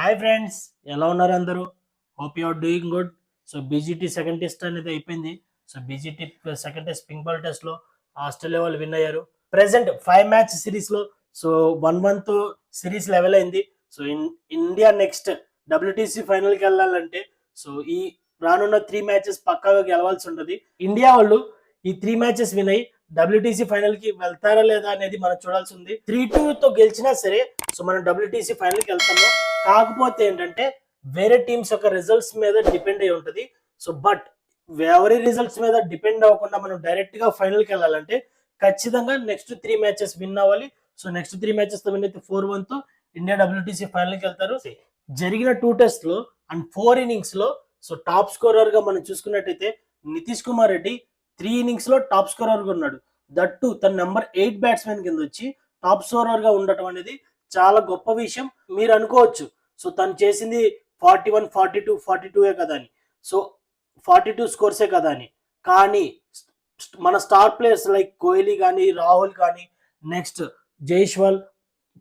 Hi friends, ఎలా ఉన్నారు అందరూ? Hope you are doing good. So BGT second test అనేది అయిపోయింది. So BGT second test pink ball test లో ఆస్ట్రేలియా వాళ్ళు విన్ అయ్యారు. ప్రెసెంట్ 5 మ్యాచ్ సిరీస్ లో సో 1-1 సిరీస్ లెవెల్ అయింది. So India next WTC final కి వెళ్ళాలంటే సో ఈ రానున్న 3 మ్యాచెస్ పక్కాగా గెలవాల్సి ఉంటుంది. ఇండియా వాళ్ళు ఈ 3 మ్యాచెస్ విన్ అయ్యి డబ్ల్యూటీసీ ఫైనల్ కి వెళ్తారా లేదా అనేది మనం చూడాల్సి ఉంది. 3-2 గెలిచినా సరే సో మనం డబ్ల్యూటీసీ ఫైనల్ కి వెళ్తాము. కాకపోతే ఏంటంటే వేరే టీమ్స్ యొక్క రిజల్ట్స్ మీద డిపెండ్ అయి ఉంటుంది. సో బట్ ఎవరి రిజల్ట్స్ మీద డిపెండ్ అవ్వకుండా మనం డైరెక్ట్ గా ఫైనల్ కి వెళ్ళాలంటే ఖచ్చితంగా నెక్స్ట్ 3 మ్యాచెస్ విన్ అవ్వాలి. సో నెక్స్ట్ 3 మ్యాచెస్ తో విన్ అయితే 4-1 ఇండియా డబ్ల్యూటీసీ ఫైనల్ కి వెళ్తారు. జరిగిన 2 టెస్ట్ లో అండ్ 4 ఇన్నింగ్స్ లో సో టాప్ స్కోరర్ గా మనం చూసుకున్నట్టయితే నితీష్ కుమార్ రెడ్డి 3 ఇన్నింగ్స్ లో టాప్ స్కోరర్ గా ఉన్నాడు. దట్టు తన నెంబర్ 8 బ్యాట్స్మెన్ కింద వచ్చి టాప్ స్కోరర్ గా ఉండటం అనేది చాలా గొప్ప విషయం. మీరు అనుకోవచ్చు సో తను చేసింది 41, 42 కదా అని, సో 42 స్కోర్సే కదా అని. కానీ మన స్టార్ ప్లేయర్స్ లైక్ కోహ్లీ కానీ, రాహుల్ కానీ, నెక్స్ట్ జైస్వాల్,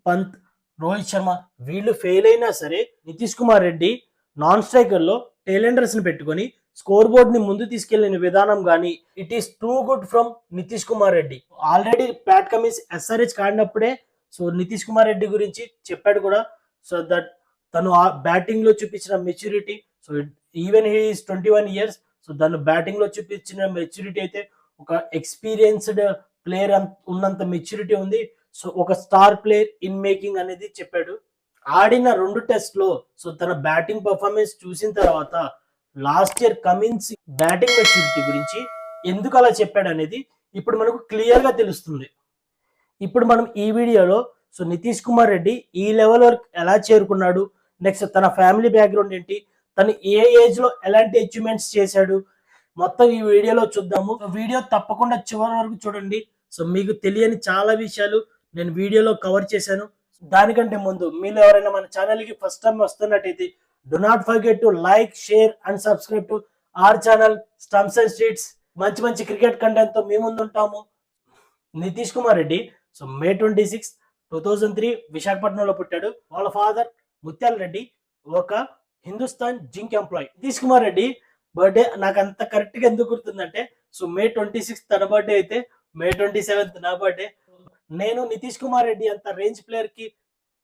పంత్, రోహిత్ శర్మ వీళ్ళు ఫెయిల్ అయినా సరే నితీష్ కుమార్ రెడ్డి నాన్ స్ట్రైకర్ లో టైలెండర్స్ ని పెట్టుకొని స్కోర్ బోర్డ్ ని ముందు తీసుకెళ్లిన విధానం కానీ it is too good from Nitish Kumar Reddy. Already Pat Cummins SRH కాడినప్పుడే సో నితీష్ కుమార్ రెడ్డి గురించి చెప్పాడు కూడా. సో దట్ తను ఆ బ్యాటింగ్ లో చూపించిన maturity, so even he is 21 years, so తను బ్యాటింగ్ లో చూపించిన మెచ్యూరిటీ అయితే ఒక ఎక్స్పీరియన్స్డ్ ప్లేయర్ ఉన్నంత మెచ్యూరిటీ ఉంది. సో ఒక స్టార్ ప్లేయర్ ఇన్ మేకింగ్ అనేది చెప్పాడు. ఆడిన 2 టెస్ట్ లో సో తన బ్యాటింగ్ పర్ఫార్మెన్స్ చూసిన తర్వాత last year Cummins batting maturity గురించి ఎందుకు అలా చెప్పాడు అనేది ఇప్పుడు మనకు క్లియర్ గా తెలుస్తుంది. ఇప్పుడు మనం ఈ వీడియోలో సో నితీష్ కుమార్ రెడ్డి ఈ లెవెల్ వరకు ఎలా చేరుకున్నాడు, నెక్స్ట్ తన ఫ్యామిలీ బ్యాక్గ్రౌండ్ ఏంటి, తను ఏ ఏజ్ లో ఎలాంటి అచీవ్మెంట్స్ చేశాడు, మొత్తం ఈ వీడియోలో చూద్దాము. వీడియో తప్పకుండా చివరి వరకు చూడండి. సో మీకు తెలియని చాలా విషయాలు నేను వీడియోలో కవర్ చేశాను. దానికంటే ముందు మీరు ఎవరైనా మన ఛానల్ కి ఫస్ట్ టైం వస్తున్నట్టయితే do not forget to like, share and subscribe to our channel stumps and streets. మంచి మంచి క్రికెట్ కంటెంట్ తో మీ ముందు ఉంటాము. నితీష్ కుమార్ రెడ్డి సో May 26, 2003 విశాఖపట్నంలో పుట్టాడు. వాళ్ళ ఫాదర్ ముత్యాల రెడ్డి ఒక Hindustan zinc employee. Nitish Kumar Reddy birthday నాకు అంత కరెక్ట్ గా ఎందుకు గుర్తుందంటే సో May 26 తన బర్త్డే అయితే May 27 నా బర్త్డే. నేను నితీష్ కుమార్ రెడ్డి అంత రేంజ్ ప్లేయర్ కి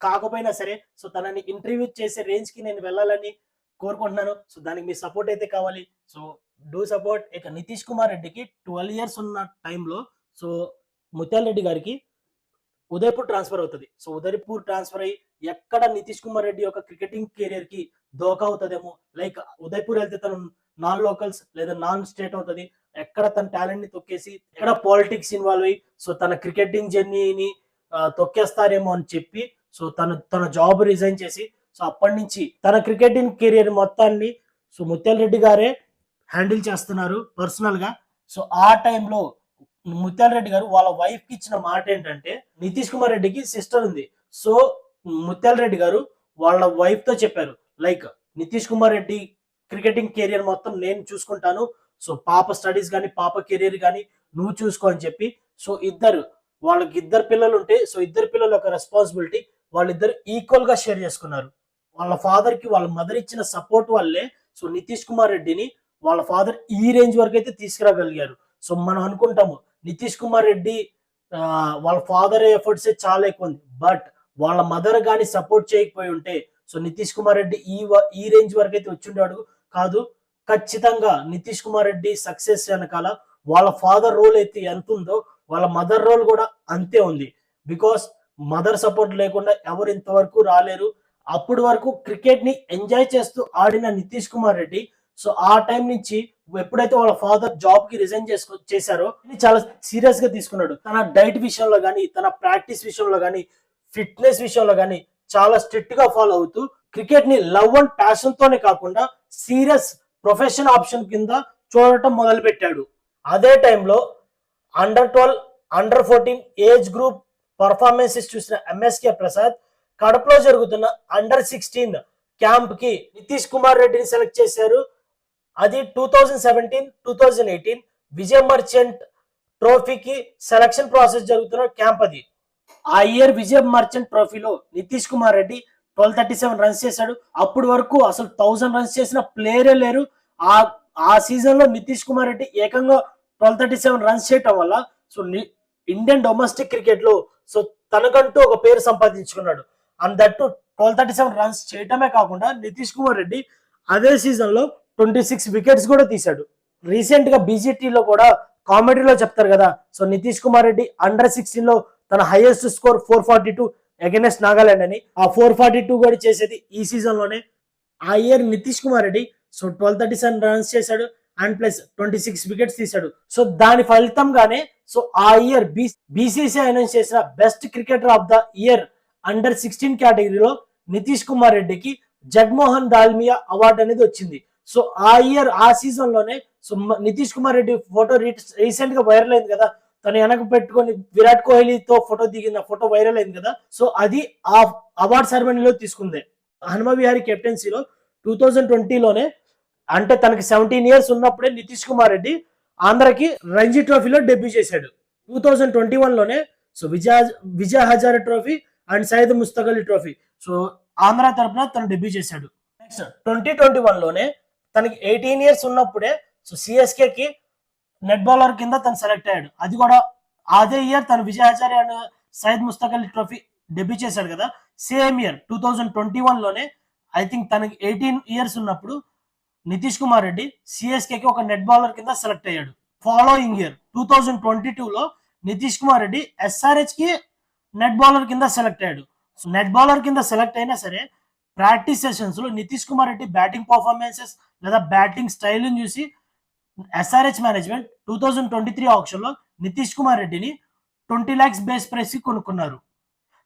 కాకపోయినా సరే సో తనని ఇంటర్వ్యూ చేసే రేంజ్ కి నేను వెళ్ళాలని కోరుకుంటున్నాను. సో దానికి మీ సపోర్ట్ అయితే కావాలి. So do support. ఇక నితీష్ కుమార్ రెడ్డికి 12 years ఉన్న టైంలో సో ముత్యాల రెడ్డి గారికి ఉదయపూర్ ట్రాన్స్ఫర్ అవుతుంది. సో ఉదయపూర్ ట్రాన్స్ఫర్ అయ్యి ఎక్కడ నితీష్ కుమార్ రెడ్డి యొక్క క్రికెటింగ్ కెరియర్ కి దోకా అవుతుందేమో, లైక్ ఉదయపూర్ వెళ్తే తను నాన్ లోకల్స్ లేదా నాన్ స్టేట్ అవుతుంది, ఎక్కడ తన టాలెంట్ ని తొక్కేసి ఎక్కడ పాలిటిక్స్ ఇన్వాల్వ్ అయ్యి సో తన క్రికెటింగ్ జర్నీని తొక్కేస్తారేమో అని చెప్పి సో తన జాబ్ రిజైన్ చేసి సో అప్పటి నుంచి తన క్రికెటింగ్ కెరియర్ మొత్తాన్ని సో ముత్యాల రెడ్డి గారే హ్యాండిల్ చేస్తున్నారు పర్సనల్ గా. సో ఆ టైంలో ముత్యాల రెడ్డి గారు వాళ్ళ వైఫ్ కి ఇచ్చిన మాట ఏంటంటే, నితీష్ కుమార్ రెడ్డికి సిస్టర్ ఉంది. సో ముత్యాల రెడ్డి గారు వాళ్ళ వైఫ్ తో చెప్పారు like Nitish Kumar Reddy cricketing career మొత్తం నేను చూసుకుంటాను, సో పాప స్టడీస్ కానీ పాప కెరియర్ కానీ నువ్వు చూసుకో అని చెప్పి. సో వాళ్ళకి 2 పిల్లలు ఉంటే సో 2 పిల్లల యొక్క రెస్పాన్సిబిలిటీ వాళ్ళిద్దరు ఈక్వల్ గా షేర్ చేసుకున్నారు. వాళ్ళ ఫాదర్ కి వాళ్ళ మదర్ ఇచ్చిన సపోర్ట్ వల్లే సో నితీష్ కుమార్ రెడ్డిని వాళ్ళ ఫాదర్ ఈ రేంజ్ వరకు అయితే తీసుకురాగలిగారు. సో మనం అనుకుంటాము నితీష్ కుమార్ రెడ్డి వాళ్ళ ఫాదర్ ఎఫర్ట్స్ చాలా ఎక్కువ ఉంది, బట్ వాళ్ళ మదర్ గాని సపోర్ట్ చేయకపోయి ఉంటే సో నితీష్ కుమార్ రెడ్డి ఈ రేంజ్ వరకు అయితే వచ్చిండాడు కాదు. ఖచ్చితంగా నితీష్ కుమార్ రెడ్డి సక్సెస్ వెనకాల వాళ్ళ ఫాదర్ రోల్ అయితే ఎంత ఉందో వాళ్ళ మదర్ రోల్ కూడా అంతే ఉంది. బికాస్ మదర్ సపోర్ట్ లేకుండా ఎవరు ఇంతవరకు రాలేరు. అప్పటి వరకు క్రికెట్ ని ఎంజాయ్ చేస్తూ ఆడిన నితీష్ కుమార్ రెడ్డి సో ఆ టైం నుంచి ఎప్పుడైతే వాళ్ళ ఫాదర్ జాబ్ కి రిజైన్ చేశారో చాలా సీరియస్ గా తీసుకున్నాడు. తన డైట్ విషయంలో కానీ, తన ప్రాక్టీస్ విషయంలో కానీ, ఫిట్నెస్ విషయంలో కానీ చాలా స్ట్రిక్ట్ గా ఫాలో అవుతూ క్రికెట్ ని లవ్ అండ్ ప్యాషన్ తోనే కాకుండా సీరియస్ ప్రొఫెషన్ ఆప్షన్ కింద చూడటం మొదలు పెట్టాడు. అదే టైంలో Under-12, Under-14 age group performances చూసిన ఎంఎస్కే ప్రసాద్ కడపలో జరుగుతున్న Under-16 క్యాంప్ కి నితీష్ కుమార్ రెడ్డిని సెలెక్ట్ చేశారు. అది 2017-2018 విజయ్ మర్చెంట్ ట్రోఫీకి సెలక్షన్ ప్రాసెస్ జరుగుతున్న క్యాంప్ అది. ఆ ఇయర్ విజయ్ మర్చెంట్ ట్రోఫీలో నితీష్ కుమార్ రెడ్డి 1237 రన్స్ చేశాడు. అప్పటి వరకు అసలు 1000 రన్స్ చేసిన ప్లేయరే లేరు. ఆ ఆ సీజన్ లో నితీష్ కుమార్ రెడ్డి ఏకంగా 1237 రన్స్ చేయటం వల్ల సో ఇండియన్ డొమెస్టిక్ క్రికెట్ లో సో తనకంటూ ఒక పేరు సంపాదించుకున్నాడు. అండ్ దట్ 1237 రన్స్ చేయటమే కాకుండా నితీష్ కుమార్ రెడ్డి అదే సీజన్ లో 26 వికెట్స్ కూడా తీశాడు. రీసెంట్ గా బీజీటీలో కూడా కామెడీలో చెప్తారు కదా, సో నితీష్ కుమార్ రెడ్డి అండర్ 16 లో తన హైయెస్ట్ స్కోర్ 442 అగైనెస్ట్ నాగాలాండ్ అని. ఆ 442 కూడా చేసేది ఈ సీజన్ లోనే. ఆ year Nitish Kumar Reddy so 1237 runs చేశాడు అండ్ ప్లస్ 26 వికెట్స్ తీశాడు. సో దాని ఫలితంగానే సో ఆ ఇయర్ బీసీసీఐ అనౌన్స్ చేసిన best cricketer of the year under 16 కేటగిరీలో నితీష్ కుమార్ రెడ్డికి జగమోహన్ దాల్మియా అవార్డు అనేది వచ్చింది. సో ఆ ఇయర్ ఆ సీజన్ లోనే so Nitish Kumar Reddy photo recent గా వైరల్ అయింది కదా, తను వెనక పెట్టుకొని విరాట్ కోహ్లీతో ఫోటో దిగిన ఫోటో వైరల్ అయింది కదా. సో అది ఆ అవార్డ్ సెరమనీలో తీసుకుంది. హనుమ విహారీ కెప్టెన్సీలో 2020లోనే అంటే తనకి 17 ఇయర్స్ ఉన్నప్పుడే నితీష్ కుమార్ రెడ్డి ఆంధ్రకి రంజీ ట్రోఫీలో డెబ్యూ చేశాడు. 2021లోనే so Vijay Hazare trophy and Syed Mushtaq Ali trophy so Andhra తరపున తను డెబ్యూ చేశాడు. నెక్స్ట్ 2021లోనే తనకి 18 ఇయర్స్ ఉన్నప్పుడే సో సిఎస్కే కి నెట్ బౌలర్ కింద తను సెలెక్ట్ అయ్యాడు. అది కూడా అదే ఇయర్ తను Vijay Hazare and Syed Mushtaq Ali trophy debut చేశాడు కదా. సేమ్ ఇయర్ 2021లోనే ఐ థింక్ తనకి 18 ఇయర్స్ ఉన్నప్పుడు నితీష్ కుమార్ రెడ్డి సిఎస్కే కి ఒక నెట్ బౌలర్ కింద సెలెక్ట్ అయ్యాడు. ఫాలోయింగ్ ఇయర్ 2022లో నితీష్ కుమార్ రెడ్డి ఎస్ఆర్హెచ్ కి నెట్ బౌలర్ కింద సెలెక్ట్ అయ్యాడు. నెట్ బౌలర్ కింద సెలెక్ట్ అయినా సరే ప్రాక్టీస్ సెషన్స్ లో నితీష్ కుమార్ రెడ్డి బ్యాటింగ్ పర్ఫార్మెన్సెస్ లేదా బ్యాటింగ్ స్టైల్ చూసి ఎస్ఆర్హెచ్ మేనేజ్మెంట్ 2023 ఆప్షన్ లో నితీష్ కుమార్ రెడ్డిని 20 lakhs బేస్ ప్రైస్ కి కొనుక్కున్నారు.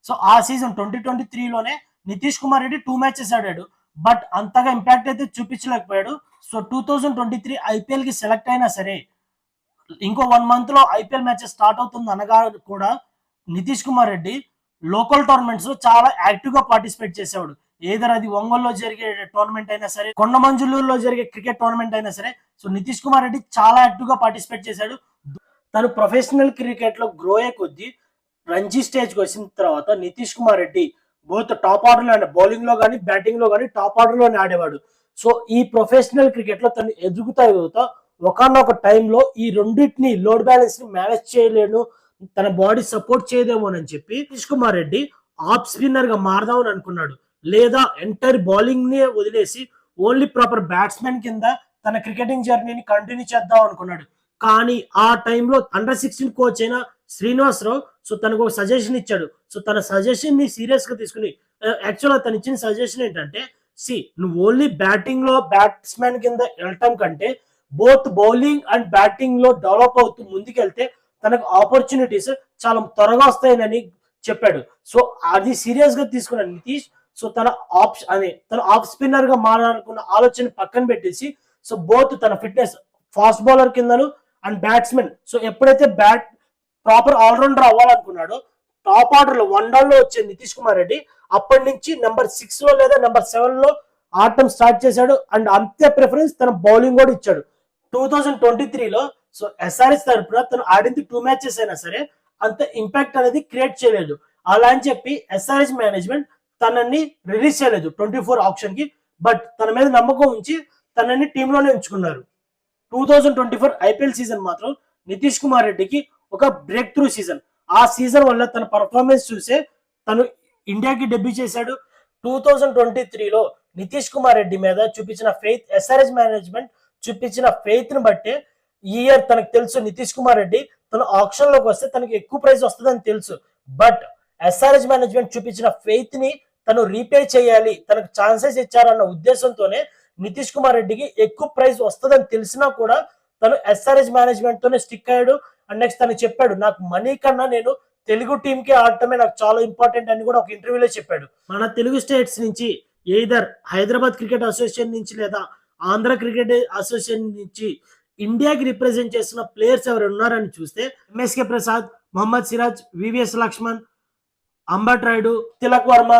సో ఆ సీజన్ 2023లోనే నితీష్ కుమార్ రెడ్డి 2 మ్యాచెస్ ఆడాడు, బట్ అంతగా ఇంపాక్ట్ అయితే చూపించలేకపోయాడు. సో 2023 ఐపీఎల్ కి సెలెక్ట్ అయినా సరే ఇంకో 1 month లో ఐపీఎల్ మ్యాచెస్ స్టార్ట్ అవుతుంది అనగా కూడా నితీష్ కుమార్ రెడ్డి లోకల్ టోర్నమెంట్స్ లో చాలా యాక్టివ్ గా పార్టిసిపేట్ చేసేవాడు. ఏదర్ అది ఒంగోలులో జరిగే టోర్నమెంట్ అయినా సరే, కొండమంజులూరులో జరిగే క్రికెట్ టోర్నమెంట్ అయినా సరే, సో నితీష్ కుమార్ రెడ్డి చాలా యాక్టివ్ గా పార్టిసిపేట్ చేశాడు. తను ప్రొఫెషనల్ క్రికెట్ లో గ్రో అయ్యే కొద్దీ రంజీ స్టేజ్ కి వచ్చిన తర్వాత Nitish Kumar Reddy both top order లో బౌలింగ్ లో కానీ బ్యాటింగ్ లో కానీ టాప్ ఆర్డర్ లోనే ఆడేవాడు. సో ఈ ప్రొఫెషనల్ క్రికెట్ లో తను ఎదుగుతా ఒకనొక టైంలో ఈ రెండింటిని లోడ్ బ్యాలెన్స్ ని మేనేజ్ చేయలేను, తన బాడీ సపోర్ట్ చేయదేమోనని చెప్పి నితీష్ కుమార్ రెడ్డి ఆఫ్ స్పిన్నర్ గా మారదామని అనుకున్నాడు. లేదా ఎంటైర్ బౌలింగ్ ని వదిలేసి ఓన్లీ ప్రాపర్ బ్యాట్స్మెన్ కింద తన క్రికెటింగ్ జర్నీని కంటిన్యూ చేద్దాం అనుకున్నాడు. కానీ ఆ టైంలో అండర్ 16 కోచ్ అయిన శ్రీనివాసరావు సో తనకు ఒక సజెషన్ ఇచ్చాడు. సో తన సజెషన్ ని సీరియస్ గా తీసుకుని యాక్చువల్గా తను ఇచ్చిన సజెషన్ ఏంటంటే, నువ్వు ఓన్లీ బ్యాటింగ్ లో బ్యాట్స్మెన్ కింద వెళ్ళటం కంటే బోత్ బౌలింగ్ అండ్ బ్యాటింగ్ లో డెవలప్ అవుతూ ముందుకెళ్తే తనకు ఆపర్చునిటీస్ చాలా త్వరగా వస్తాయని చెప్పాడు. సో అది సీరియస్ గా తీసుకున్న నితీష్ సో తన ఆఫ్ స్పిన్నర్ గా మారాలనుకున్న ఆలోచన పక్కన పెట్టేసి సో బోత్ తన ఫిట్నెస్ ఫాస్ట్ బౌలర్ కిందను అండ్ బ్యాట్స్మెన్ సో ఎప్పుడైతే ప్రాపర్ ఆల్రౌండర్ అవ్వాలనుకున్నాడో టాప్ ఆర్డర్ లో 1 డౌన్ లో వచ్చే నితీష్ కుమార్ రెడ్డి అప్పటి నుంచి నెంబర్ 6 లో లేదా నెంబర్ 7 లో ఆడటం స్టార్ట్ చేశాడు. అండ్ అంతే ప్రిఫరెన్స్ తన బౌలింగ్ కూడా ఇచ్చాడు. 2023లో సో ఎస్ఆర్హెచ్ తరపున తను ఆడింది 2 మ్యాచెస్ అయినా సరే అంత ఇంపాక్ట్ అనేది క్రియేట్ చేయలేదు. అలా అని చెప్పి ఎస్ఆర్హెచ్ మేనేజ్మెంట్ తనని రిలీజ్ చేయలేదు 24 ఆప్షన్ కి, బట్ తన మీద నమ్మకం ఉంచి తనని టీంలోనే ఉంచుకున్నారు. 2024 ఐపీఎల్ సీజన్ మాత్రం నితీష్ కుమార్ రెడ్డికి ఒక బ్రేక్ త్రూ సీజన్. ఆ సీజన్ వల్ల తన పర్ఫార్మెన్స్ చూసే తను ఇండియాకి డెబ్యూ చేశాడు. 2023లో నితీష్ కుమార్ రెడ్డి మీద చూపించిన ఫెయిత్, ఎస్ఆర్హెచ్ మేనేజ్మెంట్ చూపించిన ఫెయిత్ ని బట్టే ఈ ఇయర్ తనకు తెలుసు నితీష్ కుమార్ రెడ్డి తన ఆప్షన్ లోకి వస్తే తనకి ఎక్కువ ప్రైజ్ వస్తుందని తెలుసు. బట్ ఎస్ఆర్హెచ్ మేనేజ్మెంట్ చూపించిన ఫెయిత్ ని తను రీపే చేయాలి, తనకు ఛాన్సెస్ ఇచ్చారన్న ఉద్దేశంతోనే నితీష్ కుమార్ రెడ్డికి ఎక్కువ ప్రైజ్ వస్తుందని తెలిసినా కూడా తను ఎస్ఆర్హెచ్ మేనేజ్మెంట్ తోనే స్టిక్ అయ్యాడు. అండ్ నెక్స్ట్ తను చెప్పాడు, నాకు మనీ కన్నా నేను తెలుగు టీమ్ కి ఆడటమే నాకు చాలా ఇంపార్టెంట్ అని కూడా ఒక ఇంటర్వ్యూలో చెప్పాడు. మన తెలుగు స్టేట్స్ నుంచి ఎయిదర్ హైదరాబాద్ క్రికెట్ అసోసియేషన్ నుంచి లేదా ఆంధ్ర క్రికెట్ అసోసియేషన్ నుంచి ఇండియాకి రిప్రజెంట్ చేస్తున్న ప్లేయర్స్ ఎవరు ఉన్నారని చూస్తే ఎంఎస్కే ప్రసాద్, మొహమ్మద్ సిరాజ్, వివిఎస్ లక్ష్మణ్, అంబట్ రాయుడు, తిలక్ వర్మ,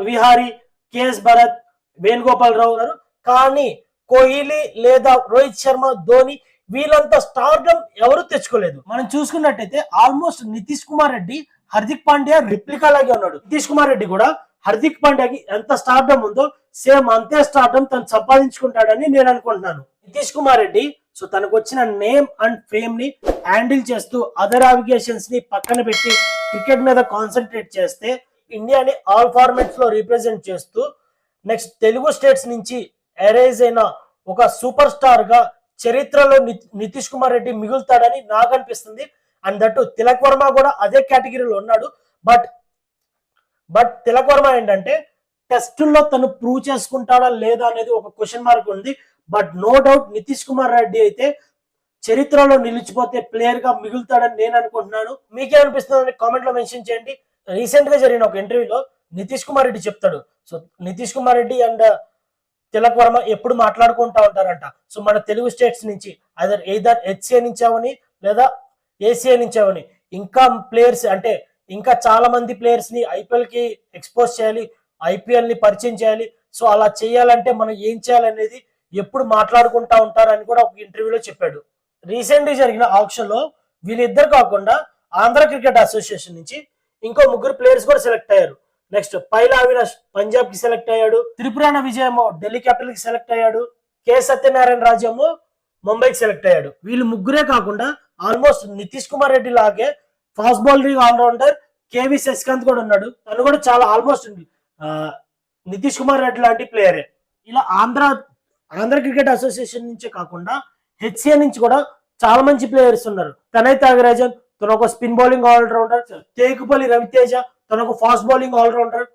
విహారీ, కేఎస్ భరత్, వేణుగోపాల్ రావు గారు. కానీ కోహ్లీ లేదా రోహిత్ శర్మ, ధోని వీళ్ళంతా స్టార్డమ్ ఎవరు తెచ్చుకోలేదు. మనం చూసుకున్నట్టయితే ఆల్మోస్ట్ నితీష్ కుమార్ రెడ్డి హార్దిక్ పాండ్యా రిప్లికా లాగే ఉన్నాడు. నితీష్ కుమార్ రెడ్డి కూడా హార్దిక్ పాండ్యాకి ఎంత స్టార్డమ్ ఉందో సేమ్ అంతే స్టార్డమ్ తను సంపాదించుకుంటాడని నేను అనుకుంటున్నాను. నితీష్ కుమార్ రెడ్డి సో తనకు వచ్చిన నేమ్ అండ్ ఫేమ్ ని హ్యాండిల్ చేస్తూ అదర్ అవిగేషన్స్ ని పక్కన పెట్టి క్రికెట్ మీద కాన్సన్ట్రేట్ చేస్తే ఇండియాని ఆల్ ఫార్మాట్స్ లో రిప్రజెంట్ చేస్తూ నెక్స్ట్ తెలుగు స్టేట్స్ నుంచి అరైజ్ అయిన ఒక సూపర్ స్టార్ గా చరిత్రలో నితీష్ కుమార్ రెడ్డి మిగులుతాడని నాకు అనిపిస్తుంది. అండ్ దట్టు తిలక్ వర్మ కూడా అదే కేటగిరీలో ఉన్నాడు. బట్ తిలక్ వర్మ ఏంటంటే టెస్టుల్లో తను ప్రూవ్ చేసుకుంటాడా లేదా అనేది ఒక క్వశ్చన్ మార్క్ ఉంది. But no doubt Nitish Kumar Reddy అయితే చరిత్రలో నిలిచిపోతే ప్లేయర్ గా మిగులుతాడని నేను అనుకుంటున్నాను. మీకే అనిపిస్తుందని కామెంట్ లో మెన్షన్ చేయండి. రీసెంట్ గా జరిగిన ఒక ఇంటర్వ్యూలో నితీష్ కుమార్ రెడ్డి చెప్తాడు, సో నితీష్ కుమార్ రెడ్డి అండ్ తిలక్ వర్మ ఎప్పుడు మాట్లాడుకుంటా ఉంటారంట. సో మన తెలుగు స్టేట్స్ నుంచి ఎయిదర్ హెచ్సిఏ నుంచి అవని లేదా ఏసీఏ నుంచి అవని ఇంకా ప్లేయర్స్ అంటే ఇంకా చాలా మంది ప్లేయర్స్ ని ఐపీఎల్ కి ఎక్స్పోజ్ చేయాలి, ఐపీఎల్ ని పరిచయం చేయాలి. సో అలా చేయాలంటే మనం ఏం చేయాలనేది ఎప్పుడు మాట్లాడుకుంటా ఉంటారని కూడా ఒక ఇంటర్వ్యూలో చెప్పాడు. రీసెంట్ గా జరిగిన ఆప్షన్ లో వీళ్ళిద్దరు కాకుండా ఆంధ్ర క్రికెట్ అసోసియేషన్ నుంచి ఇంకో 3 ప్లేయర్స్ కూడా సెలెక్ట్ అయ్యారు. నెక్స్ట్ పైలా అవినాష్ పంజాబ్ కి సెలెక్ట్ అయ్యాడు, త్రిపురాణ విజయమో ఢిల్లీ క్యాపిటల్ కి సెలెక్ట్ అయ్యాడు, కె సత్యనారాయణ రాజేమో ముంబైకి సెలెక్ట్ అయ్యాడు. వీళ్ళు 3 కాకుండా ఆల్మోస్ట్ నితీష్ కుమార్ రెడ్డి లాగే ఫాస్ట్ బౌలరింగ్ ఆల్రౌండర్ కేవి శశికాంత్ కూడా ఉన్నాడు. తను కూడా చాలా ఆల్మోస్ట్ నితీష్ కుమార్ రెడ్డి లాంటి ప్లేయరే. ఇలా ఆంధ్ర క్రికెట్ అసోసియేషన్ నుంచే కాకుండా హెచ్సిఏ నుంచి కూడా చాలా మంచి ప్లేయర్స్ ఉన్నారు. తనై త్యాగరాజన్ తన ఒక స్పిన్ బౌలింగ్ ఆల్రౌండర్, తేకుపల్లి రవితేజ తన ఒక ఫాస్ట్ బౌలింగ్ ఆల్రౌండర్.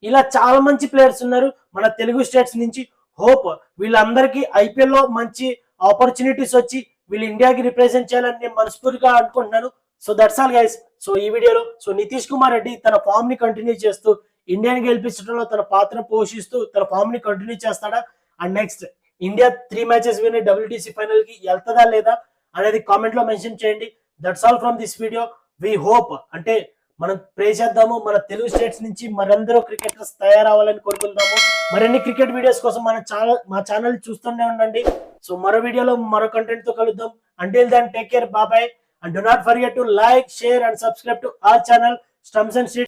ఇలా చాలా మంచి ప్లేయర్స్ ఉన్నారు మన తెలుగు స్టేట్స్ నుంచి. హోప్ వీళ్ళందరికీ ఐపీఎల్ లో మంచి ఆపర్చునిటీస్ వచ్చి వీళ్ళు ఇండియాకి రిప్రజెంట్ చేయాలని నేను మనస్ఫూర్తిగా అనుకుంటున్నాను. So that's all guys. So ఈ వీడియోలో నితీష్ కుమార్ రెడ్డి తన ఫామ్ ని కంటిన్యూ చేస్తూ ఇండియాని గెలిపించడంలో తన పాత్ర పోషిస్తూ తన ఫామ్ ని కంటిన్యూ చేస్తాడా, అండ్ నెక్స్ట్ ఇండియా 3 మ్యాచెస్ విని WTC ఫైనల్ కి వెళ్తుందా లేదా అనేది కామెంట్ లో మెన్షన్ చేయండి. That's all from this video. We hope అంటే మనం ప్రే చేద్దాము మన తెలుగు స్టేట్స్ నుంచి మరందరూ క్రికెటర్స్ తయారవ్వాలని కోరుకుందాము. మరిన్ని క్రికెట్ వీడియోస్ కోసం మా ఛానల్ చూస్తూనే ఉండండి. సో మరో వీడియోలో మరో కంటెంట్ తో కలుద్దాం. Until then take care, bye, and do not forget to like, share and subscribe to our channel Stumps and Streets.